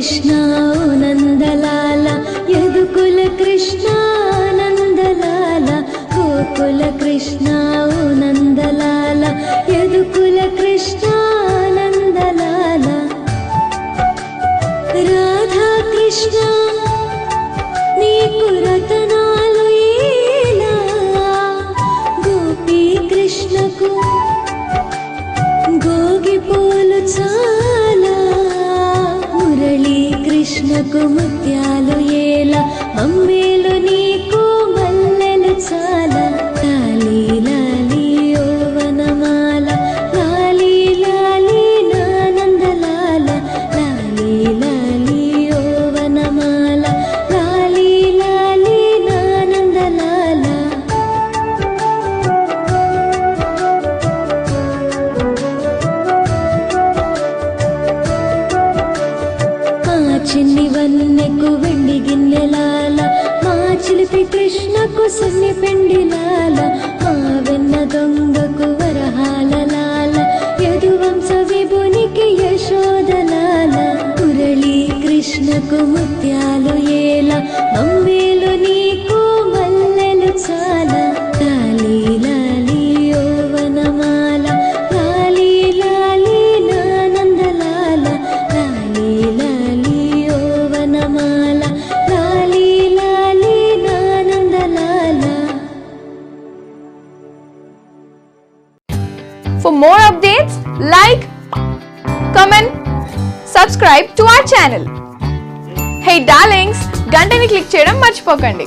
కృష్ణ నందలాల యదుకుల కృష్ణ నందలాల గోకుల కృష్ణ నందలాల యదుకుల కృష్ణ నందలాల రాధా కృష్ణ నీకు రతనాలు ఏలా గోపీ కృష్ణకు గోగి పూలు చాలా మురళీ కృష్ణకు ముత్యాలు ఏలా అమ్మేలు నీకు మల్లెలు చాలా లాలీ లాలీ ఓ వనమాల లాలీ లాలీ నానందలాల లాలీ లాలీ ఓ వనమాల లాలీ లాలీ నానందలాల చిన్ని వన్నెకు వెండి గిన్నెలాల మా చిలిపి కృష్ణకు సన్ని పెండిలాల మా వెన్న దొంగకు వరహాల లాల యదువంశ విభునికి యశోదలాల మురళీ కృష్ణకు ముత్యాలు ఏల మమ్మేలు నీకు మల్లెలు చాలా లాలీ లాలీ ఓ వనమాల లాలీ లాలీ నానందలాల లాలీ లాలీ ఓ వనమాల లాలీ లాలీ నానందలాల. For more updates, like, comment, subscribe to our channel. Hey darlings, గంటని click చేయడం మర్చిపోకండి.